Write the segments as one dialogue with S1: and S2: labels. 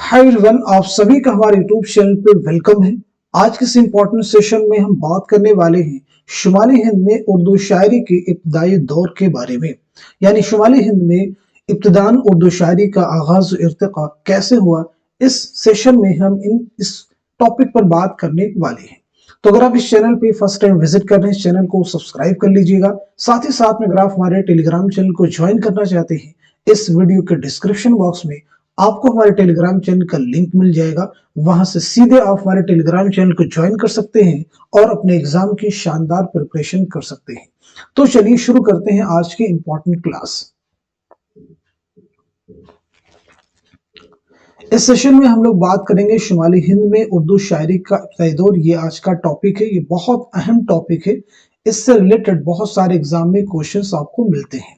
S1: Hi everyone, आप सभी का हमारे यूट्यूब चैनल पे वेलकम है। आज के इस इम्पोर्टेंट सेशन में हम बात करने वाले हैं शुमाली हिंद में उर्दू शायरी के इब्तदाई दौर के बारे में। यानी शुमाली हिंद में इब्तदान उर्दू शायरी का आगाज इर्तिका कैसे हुआ, इस सेशन में हम इस टॉपिक पर बात करने वाले हैं। तो अगर आप इस चैनल पे फर्स्ट टाइम विजिट कर रहे हैं, इस चैनल को सब्सक्राइब कर लीजिएगा। साथ ही साथ में अगर आप हमारे टेलीग्राम चैनल को ज्वाइन करना चाहते हैं, इस वीडियो के डिस्क्रिप्शन बॉक्स में आपको हमारे टेलीग्राम चैनल का लिंक मिल जाएगा। वहां से सीधे आप हमारे टेलीग्राम चैनल को ज्वाइन कर सकते हैं और अपने एग्जाम की शानदार प्रिपरेशन कर सकते हैं। तो चलिए शुरू करते हैं आज की इंपॉर्टेंट क्लास। इस सेशन में हम लोग बात करेंगे शुमाली हिंद में उर्दू शायरी का इब्तदाई दौर। ये आज का टॉपिक है, ये बहुत अहम टॉपिक है। इससे रिलेटेड बहुत सारे एग्जाम में क्वेश्चंस आपको मिलते हैं।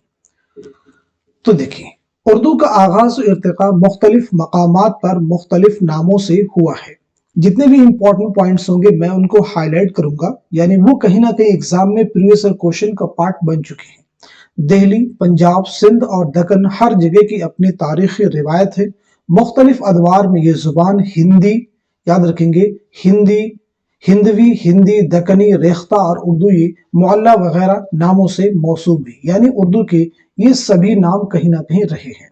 S1: तो देखिए, उर्दू का आगाज इर्तिका मुख्तलिफ मकामात पर मुख्तलिफ नामों से हुआ है। जितने भी इंपॉर्टेंट पॉइंट्स होंगे मैं उनको हाईलाइट करूंगा, यानी वो कहीं ना कहीं एग्जाम में प्रीवियस ईयर क्वेश्चन का पार्ट बन चुके हैं। दिल्ली, पंजाब, सिंध और दक्कन हर जगह की अपनी तारीखी रिवायत है। मुख्तलिफ अदवार में ये जुबान हिंदी, याद रखेंगे, हिंदी, हिंदवी, हिंदी, दक्कनी, रेख्ता और उर्दू मुअल्ला वगैरह नामों से मौसूब है। यानी उर्दू के ये सभी नाम कहीं ना कहीं रहे हैं।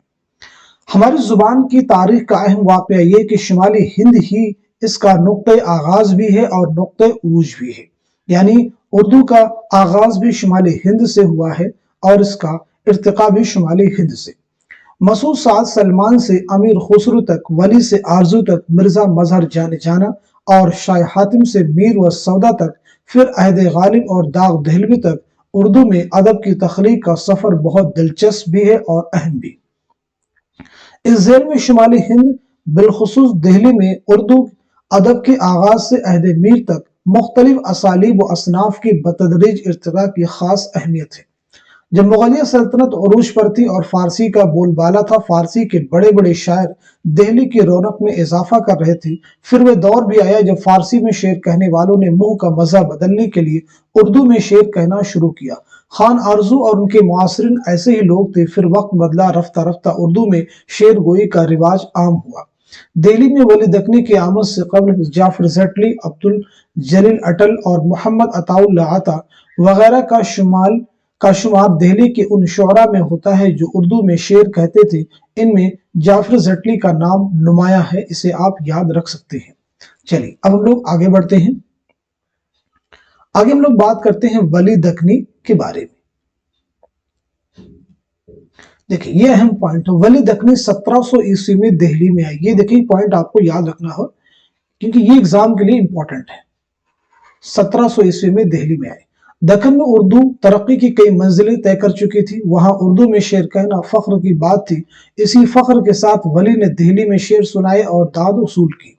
S1: हमारी जुबान की तारीख का अहम वाकया ये कि शुमाली हिंद ही इसका नुक्ते आगाज भी है और नुक्ते उरूज भी है। यानी उर्दू का आगाज भी शुमाली हिंद से हुआ है और इसका इर्तिका भी शुमाली हिंद से। मसूद साद सलमान से अमीर खुसरो तक, वली से आरजू तक, मिर्जा मजहर जाने जाना और शाह हातिम से मीर व सौदा तक, फिर अहद गालिब और दाग दहलवी तक उर्दू में अदब की तख्लीक का सफर बहुत दिलचस्प भी है और अहम भी। इस जेल में शुमाली हिंद बिलखुसूस दिल्ली में उर्दू अदब के आगाज से अहद मीर तक मुख्तलिफ असालीब व असनाफ की बतदरीज इर्तिका की खास अहमियत है। जब मुगलिया सल्तनत उरूज पर थी और फारसी का बोलबाला था, फारसी के बड़े बड़े शायर दिल्ली की रौनक में इजाफा कर रहे थे। फिर वह दौर भी आया जब फारसी में शेर कहने वालों ने मुंह का मजा बदलने के लिए उर्दू में शेर कहना शुरू किया। खान आरजू और उनके मुआसरिन ऐसे ही लोग थे। फिर वक्त बदला, रफ्ता रफ्ता उर्दू में शेर गोई का रिवाज आम हुआ। दिल्ली में वली दक्कनी की आमद से कबल जाफर ज़ैटली, अब्दुल जलील अटल और मोहम्मद अताउल्ला अता वगैरह का शुमार दिल्ली के उन शुअरा में होता है जो उर्दू में शेर कहते थे। इनमें जाफर ज़ैटली का नाम नुमाया है, इसे आप याद रख सकते हैं। चलिए अब हम लोग आगे बढ़ते हैं। आगे हम लोग बात करते हैं वली दक्कनी के बारे में। देखिए ये अहम पॉइंट है, वली दक्कनी 1700 ईस्वी में दिल्ली में आई। ये देखिए पॉइंट आपको याद रखना हो क्योंकि ये एग्जाम के लिए इंपॉर्टेंट है। 1700 ईस्वी में दिल्ली में आए। दक्कन में उर्दू तरक्की की कई मंजिलें तय कर चुकी थी। वहां उर्दू में शेर कहना फख्र की बात थी। इसी फख्र के साथ वली ने दिल्ली में शेर सुनाए और दाद वसूल की।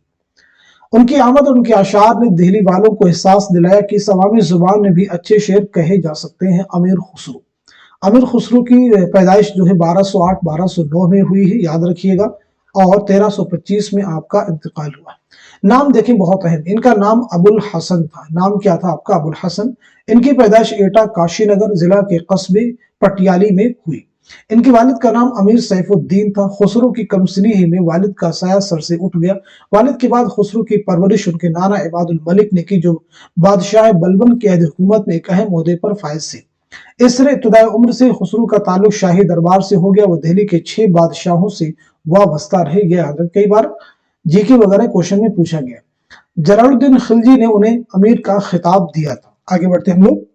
S1: उनकी आमद और उनके अशार ने दिल्ली वालों को एहसास दिलाया कि इस अवामी जुबान में भी अच्छे शेर कहे जा सकते हैं। अमीर खुसरो की पैदाइश जो है 1208-1209 में हुई है, याद रखिएगा, और 1325 में आपका इंतकाल हुआ। नाम देखें बहुत अहम, इनका नाम अबुल हसन था। नाम क्या था आपका? अबुल हसन। इनकी पैदाइश एटा काशीनगर जिला के कस्बे पटियाली में हुई। इनके वालिद का नाम अमीर सैफुद्दीन था। खुसरो की कमसिनी ही में वालिद का साया सर से उठ गया। वालिद के बाद खुसरो की परवरिश उनके नाना इबादुल मलिक ने की, जो बादशाह बलबन के अहद हुकूमत में एक अहम ओहदे पर फायज थे। इस तरह इब्तदाई उम्र से खुसरो का ताल्लुक शाही दरबार से हो गया। वो दिल्ली के 6 बादशाहों से वाबस्ता रहे। गया कई बार जीके वगैरह क्वेश्चन में पूछा गया। जलालुद्दीन खिलजी ने उन्हें अमीर का खिताब दिया था। आगे बढ़ते हम लोग।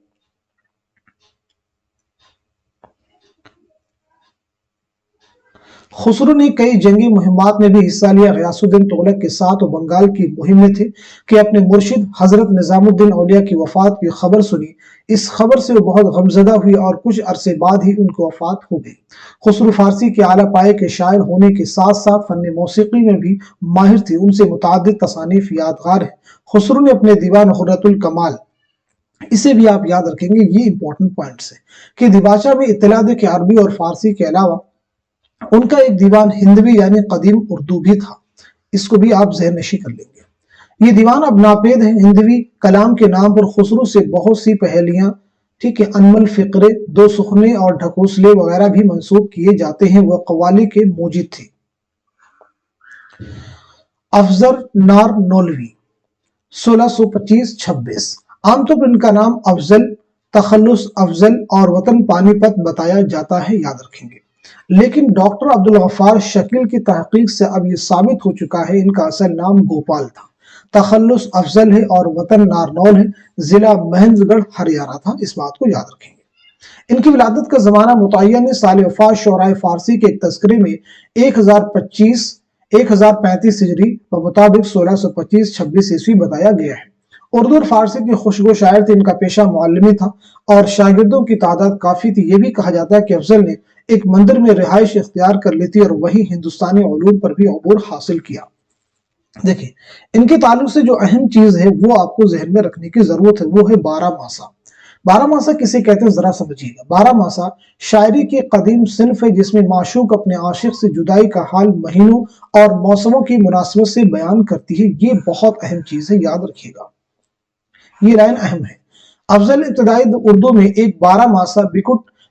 S1: खुसरो ने कई जंगी मुहिमात में भी हिस्सा लिया। गयासुद्दीन तुगलक के साथ वो बंगाल की मुहिम में थे कि अपने मुर्शिद हजरत निजामुद्दीन औलिया की वफात की खबर सुनी। इस खबर से वो बहुत गमजदा हुई और कुछ अरसे बाद ही उनको वफात हो गई। खुसरो फारसी के आला पाए के शायर होने के साथ साथ फन मौसीकी में भी माहिर थे। उनसे मुतादिद तसानीफ यादगार है। खुसरो ने अपने दीवान खुर्रतुल कमाल, इसे भी आप याद रखेंगे, ये इंपॉर्टेंट पॉइंट्स है कि दिबाचा में इत्तला दे के अरबी और फारसी के अलावा उनका एक दीवान हिंदवी यानी कदीम उर्दू भी था। इसको भी आप ज़हन नशी कर लेंगे। ये दीवान अब नापेद है। हिंदवी कलाम के नाम पर खुसरो से बहुत सी पहेलियां, ठीक है, अनमल फिक्रे, दो सुखने और ढकोसले वगैरह भी मंसूब किए जाते हैं। वह कव्वाली के मूजिद थे। अफजल नारनौलवी 1625-26। आमतौर पर इनका नाम अफजल, तखल्लुस अफजल और वतन पानीपत बताया जाता है, याद रखेंगे। लेकिन डॉक्टर अब्दुल गफ्फार शकील की तहकीक से अब ये साबित हो चुका है इनका असल नाम गोपाल था, तखल्लुस अफजल है और वतन नारनौल है, जिला महेंद्रगढ़ हरियाणा था। इस बात को याद रखेंगे। इनकी विलादत का जमाना मुतय्यन साल वफात शोराए फारसी के एक तस्करे में 1035 हिजरी व मुताबिक 1625-26 ईस्वी बताया गया है। उर्दू और फारसी के खुशगो शायर थे। इनका पेशा मुअल्लिमी था और शागिर्दों की तादाद काफी थी। ये भी कहा जाता है कि अफजल ने एक मंदिर में रिहाइश इख्तियार कर ली थी और वही हिंदुस्तानी उलूम पर भी अबूर हासिल किया। देखिए, इनके ताल्लुक से जो अहम चीज है वो आपको जहन में रखने की जरूरत है, वो है बारहमासा। बारहमासा किसे कहते हैं जरा समझिएगा। बारहमासा शायरी की कदीम सिन्फ है जिसमें माशूक अपने आशिक से जुदाई का हाल महीनों और मौसमों की मुनासिबत से बयान करती है। ये बहुत अहम चीज है, याद रखिएगा, ये लाइन अहम है। अफजल इब्तदाई उर्दू में एक बारहमासा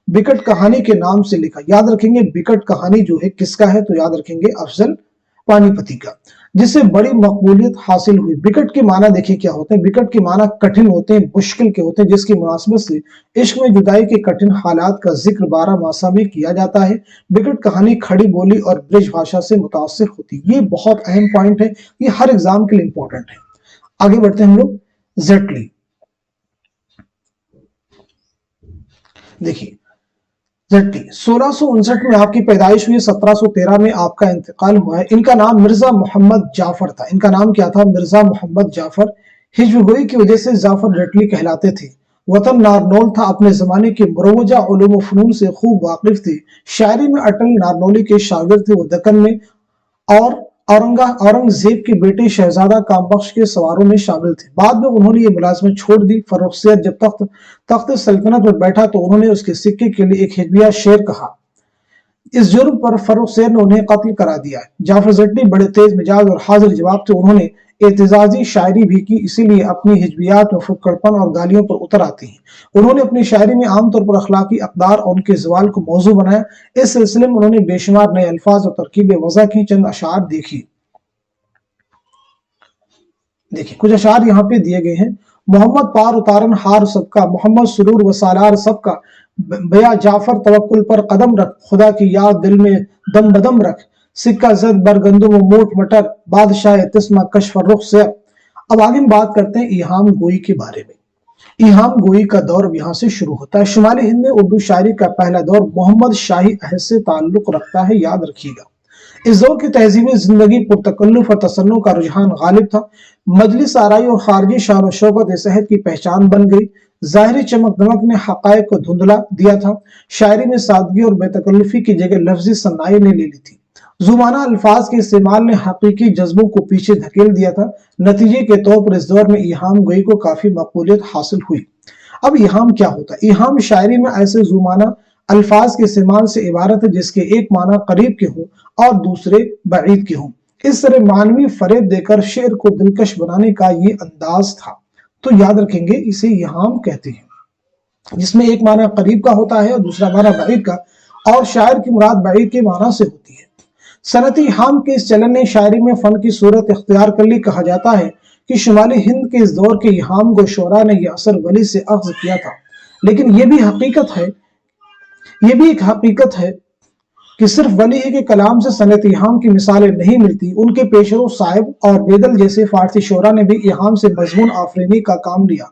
S1: बिकट कहानी के नाम से लिखा। याद रखेंगे, बिकट कहानी जो है किसका है, तो याद रखेंगे अफजल पानीपति का, जिससे बड़ी मकबूलियत हासिल हुई। बिकट के माना देखिए क्या होते हैं। बिकट के माना कठिन होते हैं, मुश्किल के होते हैं, जिसकी मुनासिबत से इश्क में जुदाई के कठिन हालात का जिक्र बारहमासा में किया जाता है। बिकट कहानी खड़ी बोली और ब्रिज भाषा से मुतासिर होती है। ये बहुत अहम पॉइंट है, ये हर एग्जाम के लिए इंपॉर्टेंट है। आगे बढ़ते हैं हम लोग। जेटली, देखिए जेटली 1659 में आपकी पैदाइश हुई, 1713 में आपका इंतकाल हुआ है। इनका नाम मिर्जा मोहम्मद जाफर था। इनका नाम क्या था? मिर्जा मोहम्मद जाफर। हिजवगोई की वजह से जाफर जेटली कहलाते थे। वतन नारनौल था। अपने जमाने के मुरवजा उलूम फनून से खूब वाकिफ थे। शायरी में अटल नारनौली के शागिर्द थे। वो दक्कन में और औरंगजेब के बेटे शहजादा कामबख्श के सवारों में शामिल थे। बाद में उन्होंने ये मुलाजमत छोड़ दी। फर्रुखसियत जब तख्त सल्तनत पर बैठा तो उन्होंने उसके सिक्के के लिए एक हिजबिया शेर कहा। इस जुर्म पर फर्रुखसियत ने उन्हें कत्ल करा दिया। जाफर जेटली बड़े तेज मिजाज और हाजिर जवाब थे। उन्होंने एतजाजी शायरी भी की, इसीलिए अपनी हिजबियात में फुक्कड़पन और गालियों पर उतर आती हैं। उन्होंने अपनी शायरी में आमतौर पर अखलाकी अक़दार और उनके ज़वाल को मौजू बनाया। इस सिलसिले में उन्होंने बेशुमार नए अल्फाज और तरकीबें वज़ा की। चंद अशार देखिए, कुछ अशार यहाँ पे दिए गए हैं। मोहम्मद पार उतारन हार सबका, मोहम्मद सुरूर व सालार सबका, बया जाफर तवक्कुल पर कदम रख, खुदा की याद दिल में दम बदम रख, सिक्का जद बरगंदुम मोट मटर, बादशाह तिस्मा कशफ रुख से। अब आगे हम बात करते हैं इहाम गोई के बारे में। इहाम गोई का दौर यहाँ से शुरू होता है। शुमाली हिंद में उर्दू शायरी का पहला दौर मोहम्मद शाही अहद से ताल्लुक रखता है, याद रखिएगा। इस दौर की तहजीबी जिंदगी पुरतकल्लुफ और तसन्नु का रुझान गालिब था। मजलिस आराई और खारजी शान और शौकत इस अहद की पहचान बन गई। जाहिरी चमक दमक ने हकायक को धुंधला दिया था। शायरी में सादगी और बेतकल्लुफी की जगह लफ्जी सन्नाई ने ले ली थी। जुबाना अल्फाज के इस्तेमाल ने हकीकी जज्बों को पीछे धकेल दिया था। नतीजे के तौर पर इस दौर में इहाम गोई को काफी मकबूलियत हासिल हुई। अब इहाम क्या होता है? इहाम शायरी में ऐसे जुबाना अल्फाज के इस्तेमाल से इबारत है जिसके एक माना करीब के हों और दूसरे बईद के हों। इस तरह मानवी फरेब देकर शेर को दिलकश बनाने का ये अंदाज था। तो याद रखेंगे, इसे इहाम कहते हैं, जिसमें एक माना करीब का होता है और दूसरा माना बईद का, और शायर की मुराद बईद के माना से होती है। सनती इहाम के इस चलन ने शायरी में फन की सूरत इख्तियार कर ली। कहा जाता है कि शुमाली हिंद के इस दौर के इहाम को शोरा ने यह असर वली से अख्ज़ किया था। लेकिन यह भी एक हकीकत है कि सिर्फ वली के कलाम से सनत इहाम की मिसालें नहीं मिलती। उनके पेशरो साहिब और बेदल जैसे फारसी शोरा ने भी इहाम से मजमून आफरीनी का काम लिया।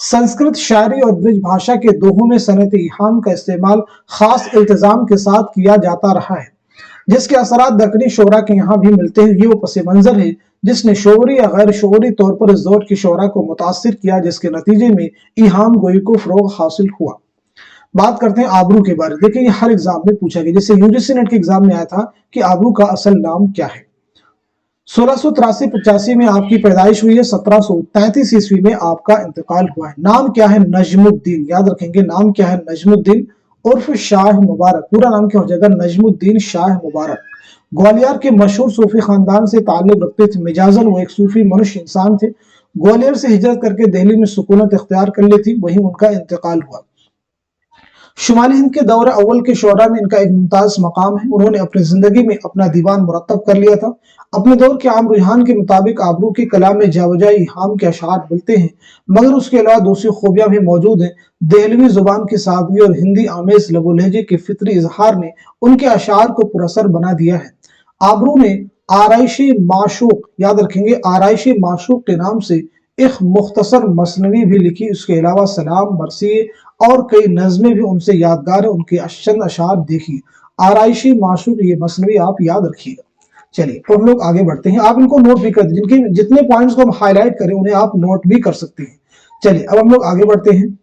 S1: संस्कृत शायरी और ब्रिज भाषा के दोहों में सनत इहाम का इस्तेमाल खास इल्तिजाम के साथ किया जाता रहा है, जिसके असरात दक्कनी शोरा के यहाँ भी मिलते हैं। ये वो पस मंजर है जिसने शोरी या गैर शोरी तौर पर इस दौर की शोरा को मुतासिर किया, जिसके नतीजे में इहाम गोई को फरोग हासिल हुआ। बात करते हैं आबरू के बारे में। देखिए, ये हर एग्जाम में पूछा गया, जैसे यूजीसी नेट के एग्जाम में आया था कि आबरू का असल नाम क्या है। 1683-85 में आपकी पैदाइश हुई है। 1733 ईस्वी में आपका इंतकाल हुआ है। नाम क्या है? नजमुद्दीन। याद रखेंगे, नाम क्या है? नजमुद्दीन उर्फ शाह मुबारक। पूरा नाम क्या हो जाएगा? नजमुद्दीन शाह मुबारक। ग्वालियर के मशहूर सूफी खानदान से ताल्लुक रखते थे। मिजाजन वो एक सूफी मनुष्य इंसान थे। ग्वालियर से हिजरत करके दिल्ली में सुकूनत इख्तियार कर ली थी, वहीं उनका इंतकाल हुआ। शुमाली हिंद के दौर अव्वल के शोरा में इनका एक मुमताज मकाम है। उन्होंने अपनी जिंदगी में अपना दीवान मुरतब कर लिया था। अपने दौर के आम रुझान के मुताबिक आबरू के कलाम में जावजाई हाम के अशार मिलते हैं, मगर उसके अलावा दूसरी खूबियां भी मौजूद हैं। दहलवी जुबान की सादगी और हिंदी आमेज लबो लहजे के फितरी इजहार ने उनके अशार को पुरअसर बना दिया है। आबरू ने आराइश माशूक, याद रखेंगे, आराइश माशूक के नाम से एक मुख्तसर मसनवी भी लिखी। उसके अलावा सलाम, मरसिए और कई नज़में भी उनसे यादगार है। उनके चंद अशार देखिए, आराइशी माशूक, ये मसनवी आप याद रखिएगा। चलिए तो हम लोग आगे बढ़ते हैं। आप इनको नोट भी कर, जिनके जितने पॉइंट्स को हम हाईलाइट करें उन्हें आप नोट भी कर सकते हैं। चलिए अब हम लोग आगे बढ़ते हैं।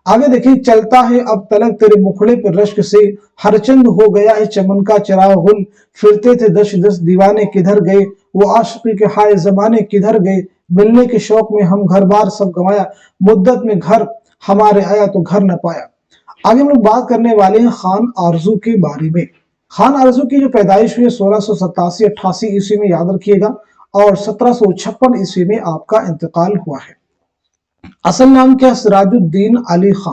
S1: आगे देखिए, चलता है अब तलक तेरे मुखड़े पर रश्क से, हर चंद हो गया है चमन का चराग गुल, फिरते थे दश दस दीवाने किधर गए, वो आशिकी के हाय जमाने किधर गए, मिलने के शौक में हम घर बार सब गंवाया, मुद्दत में घर हमारे आया तो घर न पाया। आगे हम लोग बात करने वाले हैं खान आरजू के बारे में। खान आरजू की जो पैदाइश हुई 1687-88 ईस्वी में, याद रखिएगा, और 1756 ईस्वी में आपका इंतकाल हुआ है। असल नाम क्या है? सिराजुद्दीन अली खां।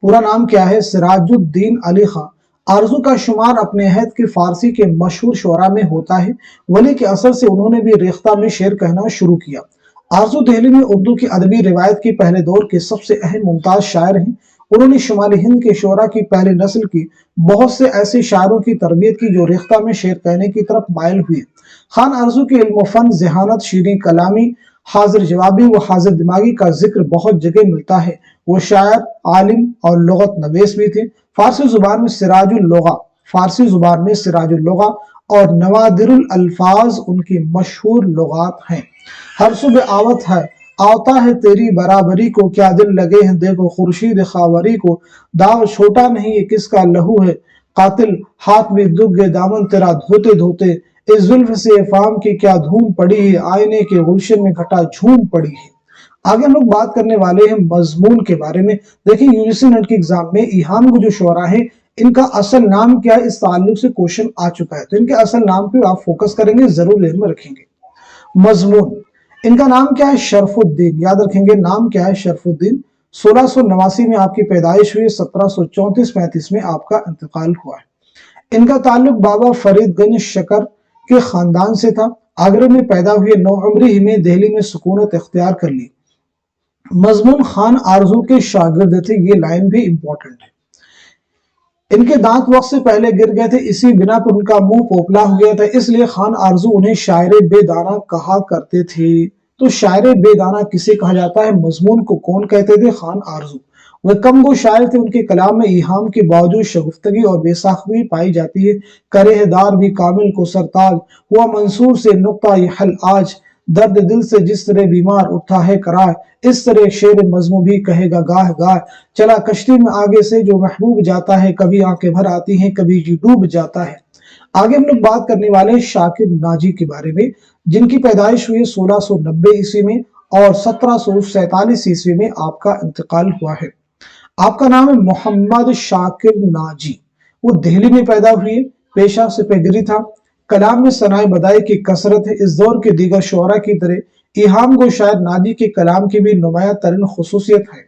S1: पूरा नाम क्या है? सिराजुद्दीन अली खां। आरजू का शुमार अपने अहद के फारसी के मशहूर शोरा में होता है। वली के असर से उन्होंने भी रेख्ता में शेर कहना शुरू किया। आरजू दिल्ली में उर्दू की अदबी रिवायत के पहले दौर के सबसे अहम मुमताज शायर हैं। उन्होंने शुमाली हिंद के शोरा की पहली नस्ल की बहुत से ऐसे शायरों की तरबियत की जो रेख्ता में शेर कहने की तरफ मायल हुए। खान आरजू के इल्म फन, जहानत, शीरीं कलामी, हाजिर जवाबी व हाजिर दिमागी का जिक्र बहुत जगह मिलता है। वो शायर, आलिम और लुगत नवीस भी थे। फारसी जुबान में सिराजुल लुगा और नवादिरुल अल्फाज उनकी मशहूर लुगात हैं। हर सुबह आवत है आवता है तेरी बराबरी को, क्या दिल लगे हैं देखो खुर्शीद खावरी को, दाव छोटा नहीं ये किसका लहू है, कातिल हाथ में दुख गए दामन तेरा धोते धोते, इस जुल्फ से फाम की क्या धूम पड़ी है, आईने के गुलशन में घटा झूम पड़ी है। आगे हम लोग बात करने वाले हैं मजमून के बारे में। देखिए यूजीसी नेट के एग्जाम में इहाम को जो शोरा है, इनका असल नाम क्या है, इस ताल्लुक से क्वेश्चन आ चुका है, तो इनके असल नाम पे आप फोकस करेंगे, जरूर ध्यान में रखेंगे। मजमून, इनका नाम क्या है? शरफुद्दीन। याद रखेंगे, नाम क्या है? शरफुद्दीन। 1689 में आपकी पैदाइश हुई, 1734-35 में आपका इंतकाल हुआ है। इनका ताल्लुक बाबा फरीदगंज शकर के खानदान से था। आगरे में पैदा हुए, 9 उम्री ही में दिल्ली में सुकूनत इख्तियार कर ली। मजमून खान आरजू के शागिर्द थे, ये लाइन भी इंपॉर्टेंट है। इनके दांत वक्त से पहले गिर गए थे, इसी बिना पर उनका मुंह पोपला हो गया था, इसलिए खान आरजू उन्हें शायर बेदाना कहा करते थे। तो शायर बेदाना किसे कहा जाता है? मजमून को कौन कहते थे? खान आरजू। वह कम गो शायर थे, उनके कलाम में इहाम के बावजूद शगुफ्तगी और बेसाख्तगी पाई जाती है। करेहदार भी कामिल को सरताज हुआ, मंसूर से नुक्ता ये हल आज, दर्द दिल से जिस तरह बीमार उठा है करार, इस तरह शेर मजमू भी कहेगा गाह गाह, चला कश्ती में आगे से जो महबूब जाता है, कभी आंखें भर आती हैं कभी जी डूब जाता है। आगे हम लोग बात करने वाले हैं शाकिर नाजी के बारे में, जिनकी पैदाइश हुई 1690 ईस्वी में और 1747 ईस्वी में आपका इंतकाल हुआ है। आपका नाम है मोहम्मद शाकिर नाजी। वो दिल्ली में पैदा हुए, पेशा से पेगरी था। कलाम में सनाए बदाई की कसरत है। इस दौर के दीगर शोरा की तरह इहाम को शायर नाजी के कलाम की भी नुमाया तरीन खुसूसियत है।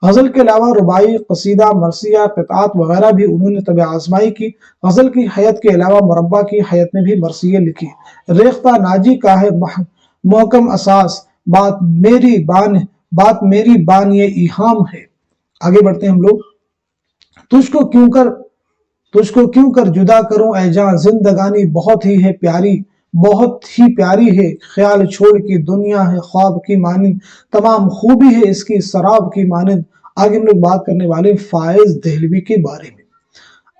S1: गजल के अलावा रुबाई, कसीदा, मरसिया, क़ितात वगैरह भी उन्होंने तब आजमाई की। गजल की हयत के अलावा मुरब्बा की हयत में भी मरसिया लिखी। रेख्ता नाजी का है मोहकम असास, बात मेरी बान ये इहाम है। आगे बढ़ते हैं हम लोग। तुझको क्यों कर जुदा करूं ऐ जान, जिंदगानी बहुत ही प्यारी है, ख्याल छोड़ की दुनिया है ख्वाब की मानिंद, तमाम खूबी है इसकी शराब की मानिंद। आगे हम लोग बात करने वाले फायज दहलवी के बारे में।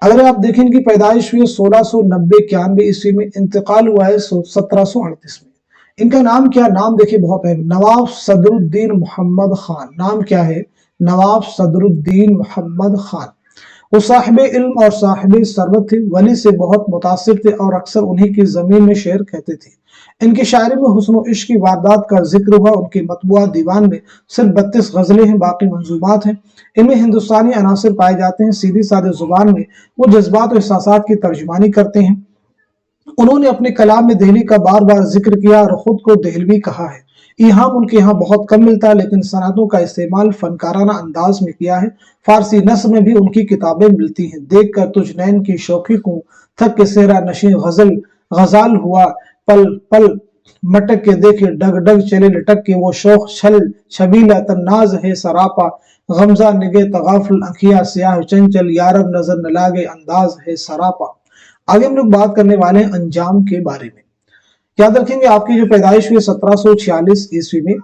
S1: अगर आप देखें, इनकी पैदाइश हुई 1690-91 ईस्वी में, इंतकाल हुआ है 1738 में। इनका नाम क्या? नाम देखिए बहुत है, नवाब सदरुद्दीन मोहम्मद खान। नाम क्या है? नवाब सदरुद्दीन मोहम्मद खान। वो साहिब इल्म और साहिब सरवत थे, वली से बहुत मुतासिर थे और अक्सर उन्हीं की जमीन में शेर कहते थे। इनकी शायरी में हुस्न व इश्क की वारदात का जिक्र हुआ। उनके मतबूआ दीवान में सिर्फ 32 गजलें हैं, बाकी मंजूमात हैं। इनमें हिंदुस्तानी अनासर पाए जाते हैं। सीधी सादे जुबान में वो जज्बात और एहसासात की तर्जुमानी करते हैं। उन्होंने अपने कलाम में दिल्ली का बार बार जिक्र किया और खुद को देहलवी कहा है। ईहाम उनके यहाँ बहुत कम मिलता है, लेकिन सनातों का इस्तेमाल फनकाराना अंदाज में किया है। फारसी नस्र में भी उनकी किताबें मिलती हैं। देख कर तुझ नैन की शौकी को थक के सेहरा नशी गजाल हुआ, पल पल मटक के देखे डग डग चले लटक के, वो शौक छल छबीला तन्नाज है सरापा, गमजा निगे तगाफुल अखिया सियाह चंचल, यारब नजर न लागे अंदाज है सरापा। आगे हम लोग बात करने वाले हैं अंजाम के बारे में। याद रखेंगे आपकी जो पैदाइश हुई 1746 ईस्वी में,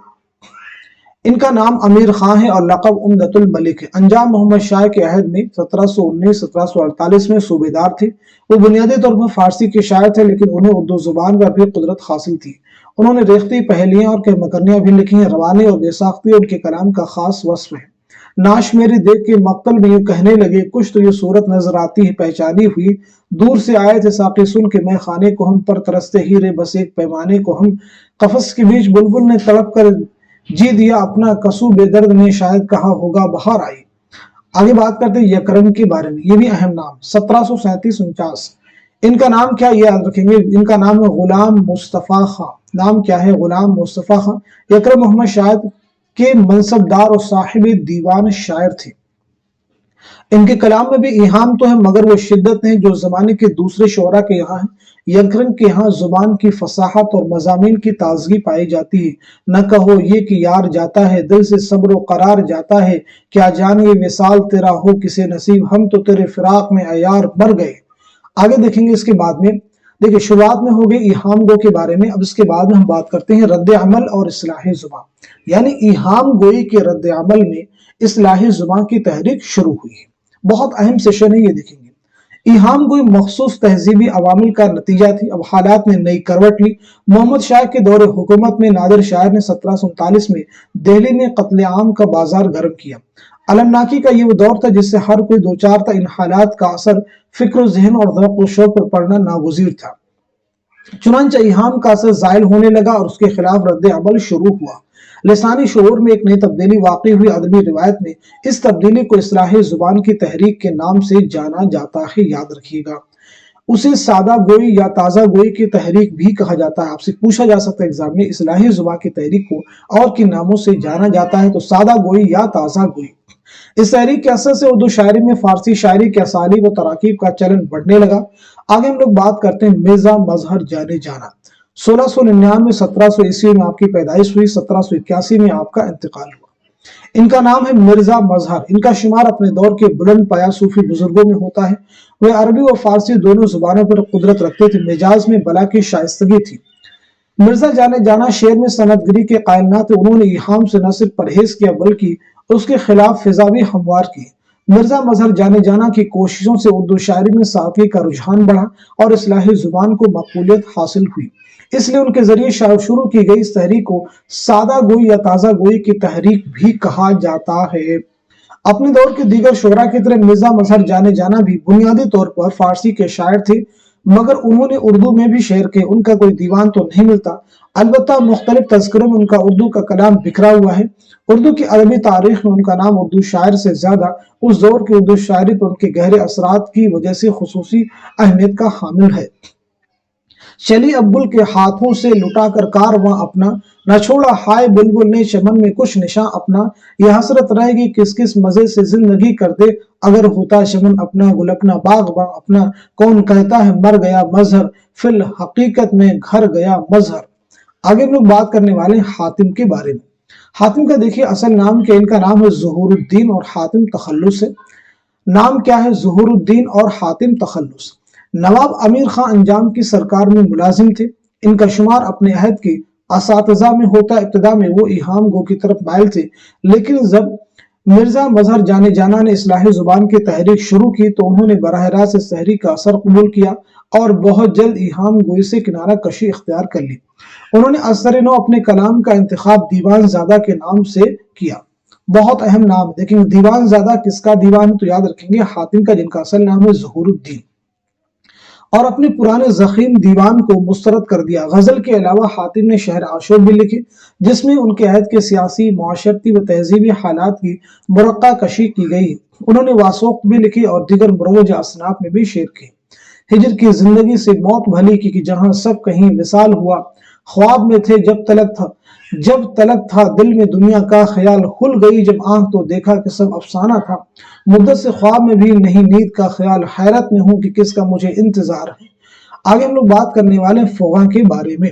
S1: इनका नाम अमीर खां है और लक़ब उम्दतुल मलिक है। अंजाम मोहम्मद शाह के अहद में 1719-1748 में सूबेदार थे। वो बुनियादी तौर पर फारसी के शायर थे, लेकिन उन्हें उर्दू जुबान पर भी कुदरत हासिल थी। उन्होंने रेख्ती पहेलियां और मकरनियां भी लिखी हैं। रवानी और बेसाख्ती उनके कलाम का खास वस्फ है। नाश मेरी देख के मक्तल में यूं कहने लगे, कुछ तो ये सूरत नजर आती है पहचानी हुई, दूर से आए थे साक़ी सुन के मैं खाने को हम, पर तरसते हीरे बस एक पैमाने को हम, कफस के बीच बुलबुल ने तड़प कर जी दिया अपना, कसू बेदर्द ने शायद कहा होगा बहार आई। आगे बात करते हैं यकरम के बारे में। ये भी अहम नाम, 1737-49। इनका नाम क्या, ये याद रखेंगे, इनका नाम है गुलाम मुस्तफा खां। नाम क्या है? गुलाम मुस्तफा खां। यकरम मोहम्मद शाह के मनसबदार और साहिब दीवान शायर थे। इनके कलाम में भी इहाम तो है, मगर वो शिद्दत नहीं जो जमाने के दूसरे शोरा के यहाँ है। यकरम के यहाँ जुबान की फसाहत और मजामीन की ताजगी पाई जाती है। न कहो ये कि यार जाता है, दिल से सब्र करार जाता है, क्या जाने ये विसाल तेरा हो किसे नसीब, हम तो तेरे फिराक में अयार मर गए। आगे देखेंगे इसके बाद में। देखिए, शुरुआत में हो गई इहाम गो के बारे में। अब इसके बाद में हम बात करते हैं रद्द अमल और इस्लाही जुबान। यानी इहाम गोई के रद्द अमल में इस्लाही जुबान की तहरीक शुरू हुई है। बहुत अहम सेशन है, ये देखेंगे। इहाम गोई मखसूस तहजीबी अवामिल का नतीजा थी। अब हालात ने नई करवट ली। मोहम्मद शाह के दौरे हुकूमत में नादिर शायर ने 1739 में दिल्ली में कत्लेआम का बाजार गर्म किया। अलमनाकी का ये वो दौर था जिससे हर कोई दो चार था। इन हालात का असर फिक्र ज़हन और ज़ौक़ शौक़ पर पड़ना नागुज़ीर था। चुनांचे इहाम का असर ज़ायल होने लगा और उसके खिलाफ रद्द अमल शुरू हुआ। लिसानी शऊर में एक नई तब्दीली वाक़ई हुई। अदबी रिवायत में इस तब्दीली को इस्लाही जुबान की तहरीक के नाम से जाना जाता है। याद रखिएगा, उसे सादा गोई या ताज़ा गोई की तहरीक भी कहा जाता है। आपसे पूछा जा सकता है एग्जाम में, इस्लाही जुबान की तहरीक को और किन नामों से जाना जाता है? तो सादा गोई या ताज़ा गोई। इस तहरीक के असर से उर्दू शायरी में फारसी शायरी के असालीब व तराकीब का चलन बढ़ने लगा। आगे हम लोग बात करते हैं मिर्जा मजहर जाने जाना। 1699 1700 ईस्वी में आपकी पैदाइश हुई। 1781 में आपका इंतकाल हुआ। इनका नाम है मिर्जा मजहर। इनका शुमार अपने दौर के बुलंद पाया सूफी बुजुर्गों में होता है। वे अरबी व फारसी दोनों जुबानों पर कुदरत रखते थे। मिजाज में बला की शाइस्तगी थी। मिर्जा जाने जाना शेर में सनदगिरी के कायल ना थे। उन्होंने इहाम से न सिर्फ परहेज किया बल्कि उसके खिलाफ फिजा भी हमवार की। मिर्जा मजहर जाने जाना की कोशिशों से उर्दू शायरी में सादगी का रुझान बढ़ा और इस्लाही जुबान को मकबूलियत हासिल हुई। इसलिए उनके जरिए शुरू की गई इस तहरीक को सादा गोई या ताज़ा गोई की तहरीक भी कहा जाता है। अपने दौर के दीगर शोरा की तरह मिर्जा मजहर जाने जाना भी बुनियादी तौर पर फारसी के शायर थे, मगर उन्होंने उर्दू में भी शेर के। उनका कोई दीवान तो नहीं मिलता, अलबत्ता मुख्तलिफ तज़किरों में उनका उर्दू का कलाम बिखरा हुआ है। उर्दू की अदबी तारीख में उनका नाम उर्दू शायर से ज्यादा उस दौर की उर्दू शायरी पर उनके गहरे असरात की वजह से खुसूसी अहमियत का हामिल है। चली अब्बुल के हाथों से लुटा कर कारवां अपना, न छोड़ा हाय बुलबुल ने चमन में कुछ निशान अपना, यह हसरत रहेगी किस किस मजे से जिंदगी कर दे, अगर होता चमन अपना गुल अपना बागबां अपना, कौन कहता है मर गया मजहर, फिल हकीकत में घर गया मजहर। आगे हम लोग बात करने वाले हैं हातिम के बारे में। हातिम का देखिए असल नाम क्या, इनका नाम है ज़ुहूरुद्दीन और हातिम तखल्लुस है। नाम क्या है? ज़ुहूरुद्दीन और हातिम तखल्लुस। नवाब अमीर खां अंजाम की सरकार में मुलाजिम थे। इनका शुमार अपने अहद के असातिज़ा में होता। इब्तिदा में वो इहाम गो की तरफ माइल थे, लेकिन जब मिर्जा मजहर जाने जाना ने इस्लाही जुबान की तहरीक शुरू की तो उन्होंने बराह रास्त इस तहरीक का असर कबूल किया और बहुत जल्द इहाम गोई से किनारा कशी इख्तियार कर ली। उन्होंने असर नो अपने कलाम का इंतखाब दीवान ज़ादा के नाम से किया। बहुत अहम नाम देखेंगे, दीवान ज़ादा किसका दीवान है? तो याद रखेंगे हातिम का, जिनका असल नाम है ज़ुहूरुद्दीन। और अपने पुराने जखीम दीवान को मुस्तरद कर दिया। गजल के अलावा हातिम ने शहर आशूर भी लिखे, जिसमें उनके अहद के सियासी, मुआशरती व तहजीबी हालात की मुरक्का कशी की गई। उन्होंने वासोक भी लिखी और दीगर मुरोज असनाफ में भी शेर किए। हिजर की जिंदगी से मौत भली की, जहां सब कहीं विसाल हुआ, ख्वाब में थे जब तलक था जब तलब था दिल में दुनिया का ख्याल, खुल गई जब आंख तो देखा कि सब अफसाना था। मुद्दत से ख्वाब में भी नहीं नींद का ख्याल, हैरत में हूं कि किसका मुझे इंतजार है। आगे हम लोग बात करने वाले हैं फौगा के बारे में।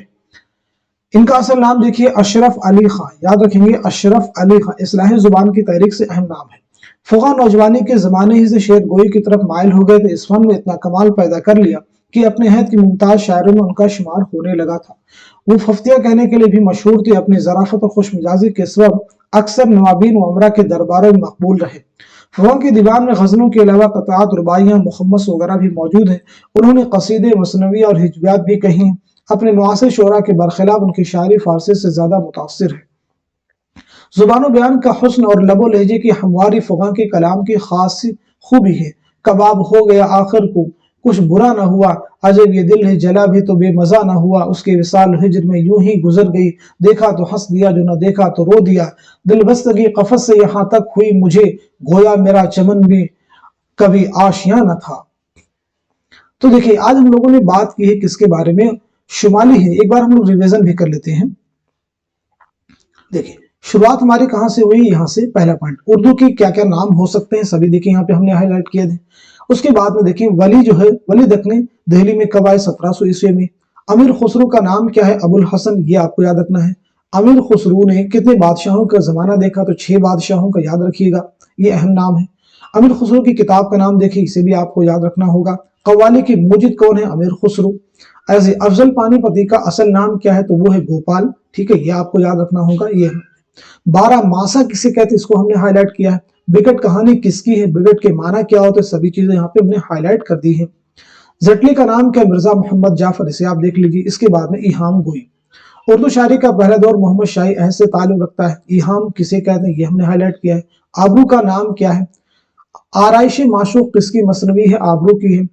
S1: इनका असल नाम देखिए अशरफ अली खां, याद रखेंगे अशरफ अली खां। इस्लाही जुबान की तहरीक से अहम नाम है। फौगा नौजवानी के जमाने ही से शेर गोई की तरफ माइल हो गए थे। इस फन में इतना कमाल पैदा कर लिया कि अपने हद की मुमताज शायरों में उनका शुमार होने लगा था। वो फफ्तिया कहने के लिए भी मशहूर थे। अपनी जराफत और खुश मिजाजी के सबब अक्सर नवाबीन व उमरा के दरबारों में मकबूल रहे। फौगा के दीवान में गजलों के अलावा कतात, रुबाइयाँ, मुखम्मस वगैरह भी मौजूद हैं। उन्होंने कसीदे, मसनवी और हिजबियात भी कही हैं। अपने मुआसिर शोरा के बरखिलाफ उनकी शायरी फारसी से ज्यादा मुतासिर है। जुबान बयान का हुस्न और लबो लहजे की हमवारी फौगा के कलाम की खास खूबी है। कबाब हो गया आखिर को कुछ बुरा न हुआ, अजब ये दिल है जला भी तो बेमजा न हुआ। उसके विसाल हिजर में यूं ही गुजर गई, देखा तो हंस दिया जो न देखा तो रो दिया। दिल बस्तगी कफस से यहाँ तक हुई मुझे, गोया मेरा चमन भी कभी आशियां न था। तो देखिए आज हम लोगों ने बात की है किसके बारे में, शुमाली हिंद। एक बार हम लोग रिवीजन भी कर लेते हैं। देखिए शुरुआत हमारी कहां से हुई, यहां से पहला पॉइंट, उर्दू के क्या क्या नाम हो सकते हैं सभी देखिए यहाँ पे हमने हाईलाइट किए थे। उसके बाद में देखिए वली जो है, वली दखनी दिल्ली में कब आए, 1700 ईस्वी में। अमीर खुसरो का नाम क्या है, अबुल हसन, ये आपको याद रखना है। अमीर खुसरो ने कितने बादशाहों का जमाना देखा, तो 6 बादशाहों का याद रखिएगा, ये अहम नाम है। अमीर खुसरो की किताब का नाम देखिए, इसे भी आपको याद रखना होगा। कव्वाली की मूजिद कौन है, अमीर खुसरो। ऐसे अफजल पानीपति का असल नाम क्या है, तो वो है गोपाल, ठीक है, ये आपको याद रखना होगा। ये 12 मासा किसे कहते हैं, इसको हमने हाईलाइट किया है। बिगट कहानी किसकी है, बिगट के माना क्या होते हैं, सभी चीजें यहाँ पे हमने हाईलाइट कर दी है। जटली का नाम क्या, मिर्जा मोहम्मद जाफर, इसे आप देख लीजिए। इसके बाद में इहाम गोई। उर्दू शायरी का पहला दौर मोहम्मद शाही अहद से ताल्लुक रखता है। इहाम किसे कहते हैं, ये हमने हाईलाइट किया है। आबरू का नाम क्या है, आराइश माशूक किसकी मसनवी है, आबरू की है।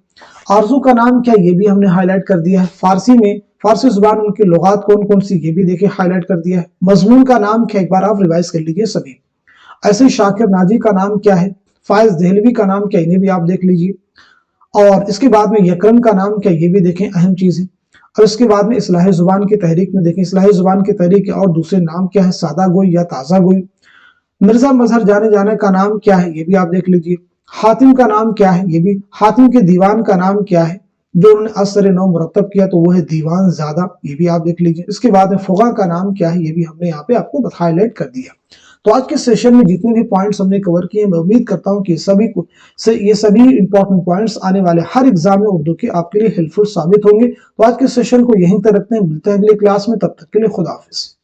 S1: आरजू का नाम क्या, ये भी हमने हाईलाइट कर दिया है। फारसी में, फारसी जुबान उनकी लुगात कौन कौन सी, ये भी देखिए हाईलाइट कर दिया है। मजमून का नाम क्या, एक बार आप रिवाइज कर लीजिए सभी। ऐसे शाकिर नाजी का नाम क्या है, फायज दहलवी का नाम क्या, इन्हें भी आप देख लीजिए। और इसके बाद में यकरम का नाम क्या, ये भी देखें, अहम चीज है। और इसके बाद में इस्लाही जुबान की तहरीक में देखें, इस्लाही जुबान की तहरीक के और दूसरे नाम क्या है, सादा गोई या ताजा गोई। मिर्जा मजहर जाने जाने का नाम क्या है, ये भी आप देख लीजिए। हातिम का नाम क्या है, ये भी। हातिम के दीवान का नाम क्या है, जो उन्होंने असर नौ मुरतब किया, तो वो है दीवान ज़्यादा, ये भी आप देख लीजिए। इसके बाद में फुगा का नाम क्या है, ये भी हमने यहाँ पे आपको हाईलाइट कर दिया। तो आज के सेशन में जितने भी पॉइंट्स हमने कवर किए, मैं उम्मीद करता हूँ कि ये सभी इंपॉर्टेंट पॉइंट्स आने वाले हर एग्जाम में उर्दू के आपके लिए हेल्पफुल साबित होंगे। तो आज के सेशन को यहीं तक रखते हैं, मिलते हैं अगली क्लास में, तब तक के लिए खुदा हाफिज।